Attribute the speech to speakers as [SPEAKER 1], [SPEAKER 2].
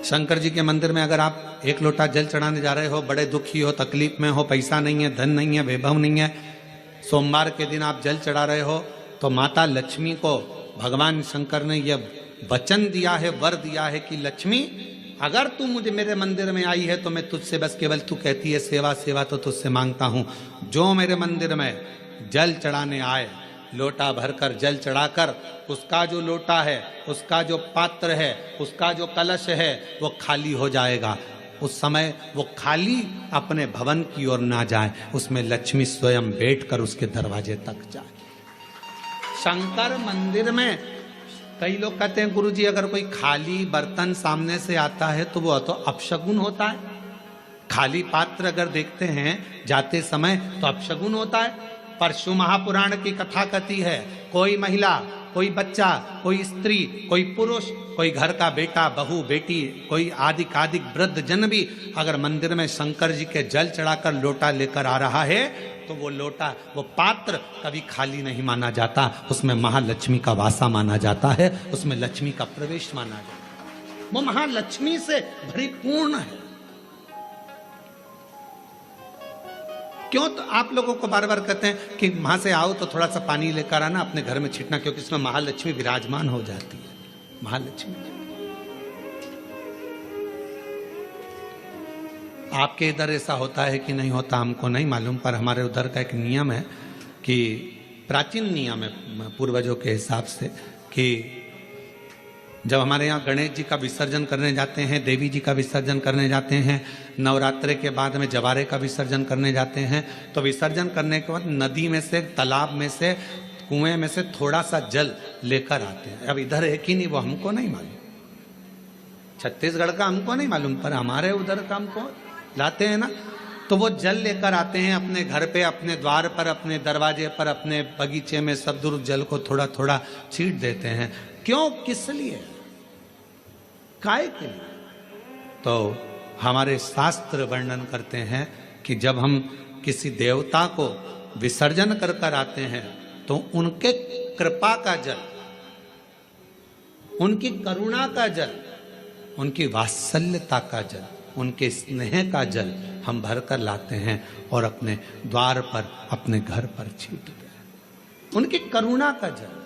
[SPEAKER 1] शंकर जी के मंदिर में अगर आप एक लोटा जल चढ़ाने जा रहे हो, बड़े दुखी हो, तकलीफ में हो, पैसा नहीं है, धन नहीं है, वैभव नहीं है, सोमवार के दिन आप जल चढ़ा रहे हो, तो माता लक्ष्मी को भगवान शंकर ने यह वचन दिया है, वर दिया है कि लक्ष्मी अगर तू मुझे मेरे मंदिर में आई है तो मैं तुझसे बस केवल, तू कहती है सेवा सेवा तो तुझसे मांगता हूं, जो मेरे मंदिर में जल चढ़ाने आए, लोटा भरकर जल चढ़ाकर उसका जो लोटा है, उसका जो पात्र है, उसका जो कलश है वो खाली हो जाएगा। उस समय वो खाली अपने भवन की ओर ना जाए, उसमें लक्ष्मी स्वयं बैठकर उसके दरवाजे तक जाए। शंकर मंदिर में कई लोग कहते हैं गुरुजी अगर कोई खाली बर्तन सामने से आता है तो वो तो अपशगुन होता है। खाली पात्र अगर देखते हैं जाते समय तो अपशगुन होता है। परशु महापुराण की कथा कहती है, कोई महिला, कोई बच्चा, कोई स्त्री, कोई पुरुष, कोई घर का बेटा, बहू, बेटी, कोई आदिक वृद्ध जन भी अगर मंदिर में शंकर जी के जल चढ़ाकर लोटा लेकर आ रहा है तो वो लोटा, वो पात्र कभी खाली नहीं माना जाता, उसमें महालक्ष्मी का वासा माना जाता है, उसमें लक्ष्मी का प्रवेश माना जाता है, वो महालक्ष्मी से परिपूर्ण है। क्यों? तो आप लोगों को बार बार कहते हैं कि वहां से आओ तो थोड़ा सा पानी लेकर आना, अपने घर में छिटना, क्योंकि इसमें महालक्ष्मी विराजमान हो जाती है। महालक्ष्मी आपके इधर ऐसा होता है कि नहीं होता हमको नहीं मालूम, पर हमारे उधर का एक नियम है कि प्राचीन नियम है पूर्वजों के हिसाब से कि जब हमारे यहाँ गणेश जी का विसर्जन करने जाते हैं, देवी जी का विसर्जन करने जाते हैं, नवरात्रे के बाद में जवारे का विसर्जन करने जाते हैं, तो विसर्जन करने के बाद नदी में से, तालाब में से, कुएं में से थोड़ा सा जल लेकर आते हैं। अब इधर है कि नहीं वो हमको नहीं मालूम, छत्तीसगढ़ का हमको नहीं मालूम, पर हमारे उधर का हमको लाते हैं ना, तो वो जल लेकर आते हैं अपने घर पे, अपने द्वार पर, अपने दरवाजे पर, अपने बगीचे में सब दूर जल को थोड़ा थोड़ा छींट देते हैं। क्यों? किस लिए? काय के लिए? तो हमारे शास्त्र वर्णन करते हैं कि जब हम किसी देवता को विसर्जन कर कर आते हैं तो उनके कृपा का जल, उनकी करुणा का जल, उनकी वात्सल्यता का जल, उनके स्नेह का जल हम भरकर लाते हैं और अपने द्वार पर, अपने घर पर छींटते हैं। उनकी करुणा का जल,